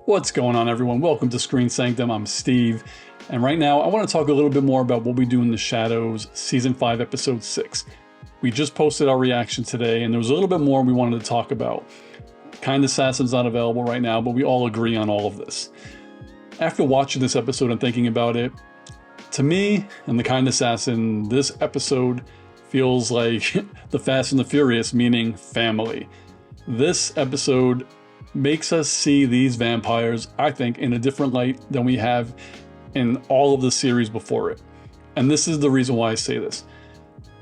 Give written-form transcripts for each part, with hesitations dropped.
What's going on, everyone? Welcome to Screen Sanctum. I'm Steve, and right now I want to talk a little bit more about what we do in the Shadows, Season 5, Episode 6. We just posted our reaction today, and there was a little bit more we wanted to talk about. Kind Assassin's not available right now, but we all agree on all of this. After watching this episode and thinking about it, to me and the Kind Assassin, this episode feels like the Fast and the Furious, meaning family. This episode makes us see these vampires, I think, in a different light than we have in all of the series before it. And this is the reason why I say this.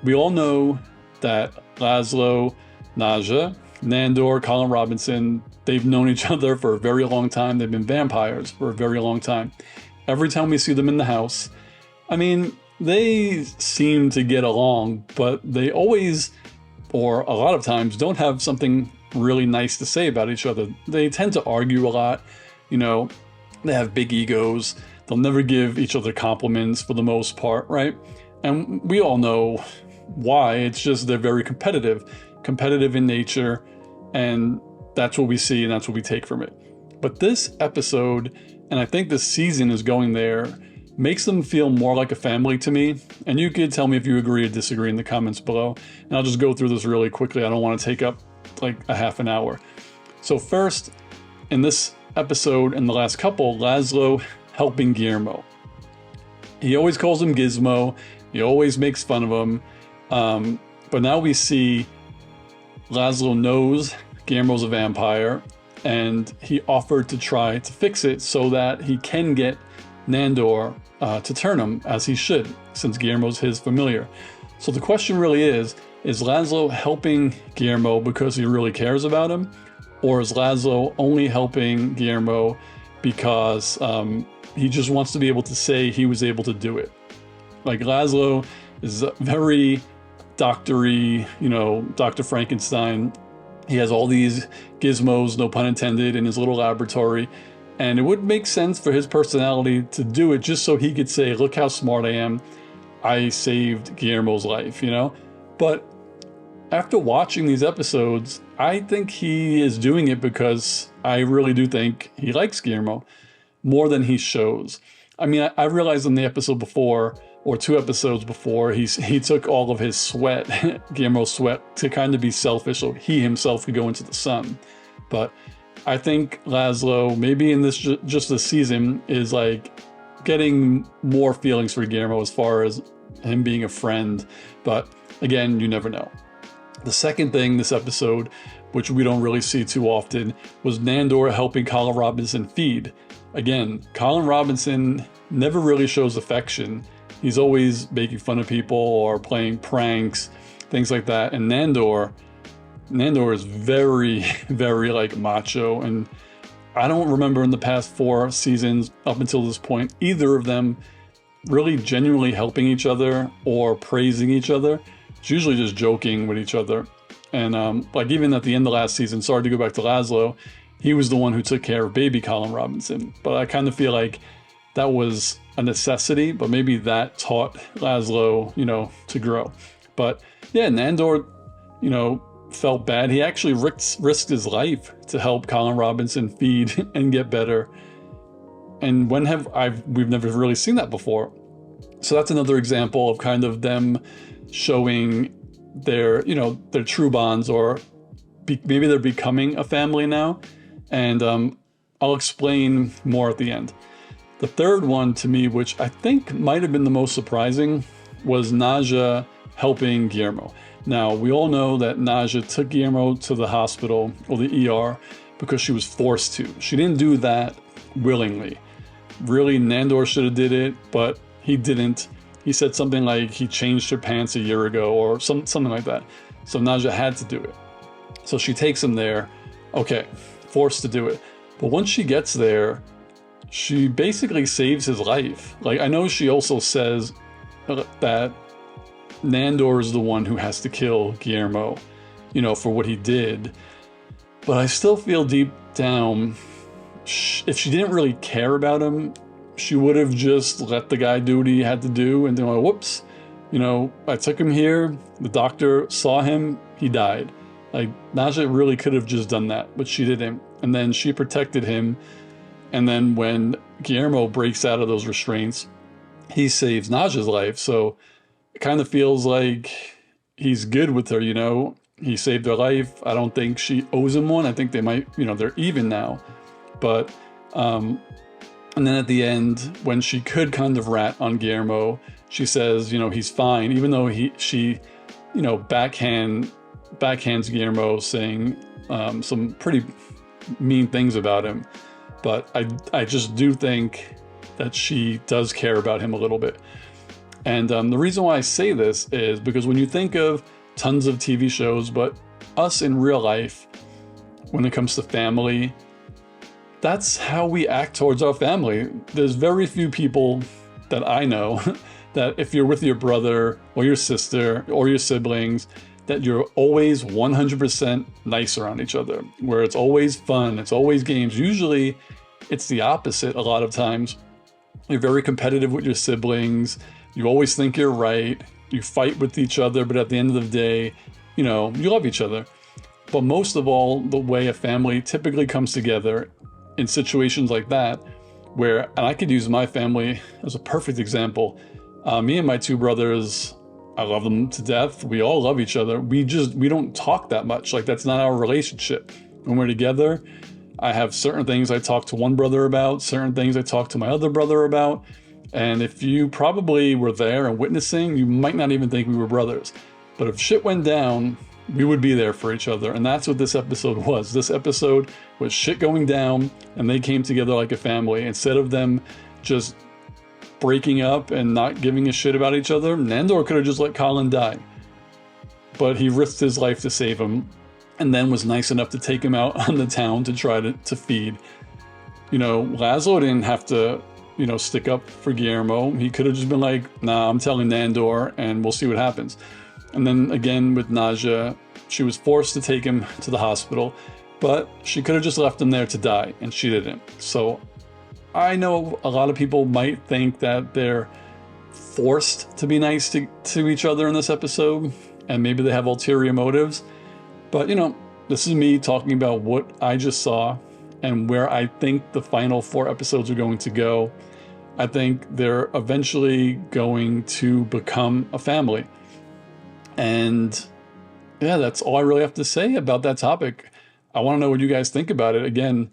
We all know that Laszlo, Nadja, Nandor, Colin Robinson, they've known each other for a very long time. They've been vampires for a very long time. Every time we see them in the house, I mean, they seem to get along, but they always, or a lot of times, don't have something really nice to say about each other. They tend to argue a lot. You know, they have big egos. They'll never give each other compliments for the most part, right? And we all know why. It's just they're very competitive in nature, and that's what we see and that's what we take from it. But this episode, and I think this season is going there, makes them feel more like a family to me. And you could tell me if you agree or disagree in the comments below. And I'll just go through this really quickly. I don't want to take up like a half an hour. So first, in this episode and the last couple, Laszlo helping Guillermo. He always calls him Gizmo. He always makes fun of him. But now we see Laszlo knows Guillermo's a vampire, and he offered to try to fix it so that he can get Nandor to turn him, as he should, since Guillermo's his familiar. So the question really is Laszlo helping Guillermo because he really cares about him? Or is Laszlo only helping Guillermo because he just wants to be able to say he was able to do it? Like, Laszlo is very doctory, you know, Dr. Frankenstein. He has all these gizmos, no pun intended, in his little laboratory. And it would make sense for his personality to do it just so he could say, look how smart I am. I saved Guillermo's life, you know? But after watching these episodes, I think he is doing it because I really do think he likes Guillermo more than he shows. I mean, I realized in the episode before, or 2 episodes before, he took all of his sweat, Guillermo's sweat, to kind of be selfish so he himself could go into the sun. But I think Laszlo, maybe in this just this season, is like getting more feelings for Guillermo as far as him being a friend. But again, you never know. The second thing this episode, which we don't really see too often, was Nandor helping Colin Robinson feed. Again, Colin Robinson never really shows affection. He's always making fun of people or playing pranks, things like that. And Nandor is very, very like macho. And I don't remember in the past 4 seasons up until this point, either of them really genuinely helping each other or praising each other. It's usually just joking with each other. And like even at the end of last season, sorry to go back to Laszlo, he was the one who took care of baby Colin Robinson. But I kind of feel like that was a necessity, but maybe that taught Laszlo, you know, to grow. But yeah, Nandor, you know, felt bad. He actually risked his life to help Colin Robinson feed and get better. And we've never really seen that before. So that's another example of kind of them showing their, you know, their true bonds, or maybe they're becoming a family now. And I'll explain more at the end. The third one to me, which I think might have been the most surprising, was Nadja helping Guillermo. Now, we all know that Nadja took Guillermo to the hospital, or the ER, because she was forced to. She didn't do that willingly. Really, Nandor should have did it, but he didn't. He said something like he changed her pants a year ago, or something like that. So Nadja had to do it. So she takes him there. Okay, forced to do it. But once she gets there, she basically saves his life. Like, I know she also says that Nandor is the one who has to kill Guillermo, you know, for what he did. But I still feel deep down, if she didn't really care about him, she would have just let the guy do what he had to do, and then like, whoops, you know, I took him here, the doctor saw him, he died. Like, Nadja really could have just done that, but she didn't. And then she protected him And then when Guillermo breaks out of those restraints, he saves Nadja's life. So it kind of feels like he's good with her, you know? He saved her life. I don't think she owes him one. I think they might, you know, they're even now. But, and then at the end, when she could kind of rat on Guillermo, she says, you know, he's fine, even though she, you know, backhands Guillermo, saying some pretty mean things about him. But I just do think that she does care about him a little bit. And the reason why I say this is because when you think of tons of TV shows, but us in real life, when it comes to family, that's how we act towards our family. There's very few people that I know that if you're with your brother or your sister or your siblings, that you're always 100% nice around each other, where it's always fun, it's always games. Usually it's the opposite a lot of times. You're very competitive with your siblings. You always think you're right. You fight with each other, but at the end of the day, you know, you love each other. But most of all, the way a family typically comes together in situations like that, where, and I could use my family as a perfect example. Me and my two brothers, I love them to death. We all love each other. We don't talk that much. Like, that's not our relationship. When we're together, I have certain things I talk to one brother about, certain things I talk to my other brother about. And if you probably were there and witnessing, you might not even think we were brothers. But if shit went down, we would be there for each other. And that's what this episode was. This episode was shit going down, and they came together like a family. Instead of them just breaking up and not giving a shit about each other, Nandor could have just let Colin die. But he risked his life to save him, and then was nice enough to take him out on the town to try to feed. You know, Laszlo didn't have to, you know, stick up for Guillermo. He could have just been like, nah, I'm telling Nandor and we'll see what happens. And then again with Nadja, she was forced to take him to the hospital, but she could have just left him there to die, and she didn't. So I know a lot of people might think that they're forced to be nice to each other in this episode, and maybe they have ulterior motives. But, you know, this is me talking about what I just saw and where I think the final 4 episodes are going to go. I think they're eventually going to become a family. And yeah, that's all I really have to say about that topic. I want to know what you guys think about it. Again,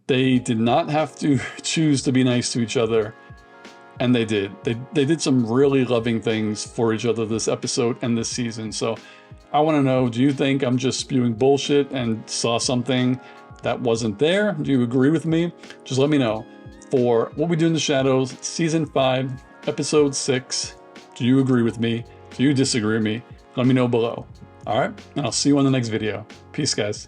they did not have to choose to be nice to each other, and they did. They did some really loving things for each other this episode and this season. So I want to know, do you think I'm just spewing bullshit and saw something that wasn't there? Do you agree with me? Just let me know. For What We Do in the Shadows, Season 5, Episode 6, do you agree with me? Do you disagree with me? Let me know below. All right, and I'll see you on the next video. Peace, guys.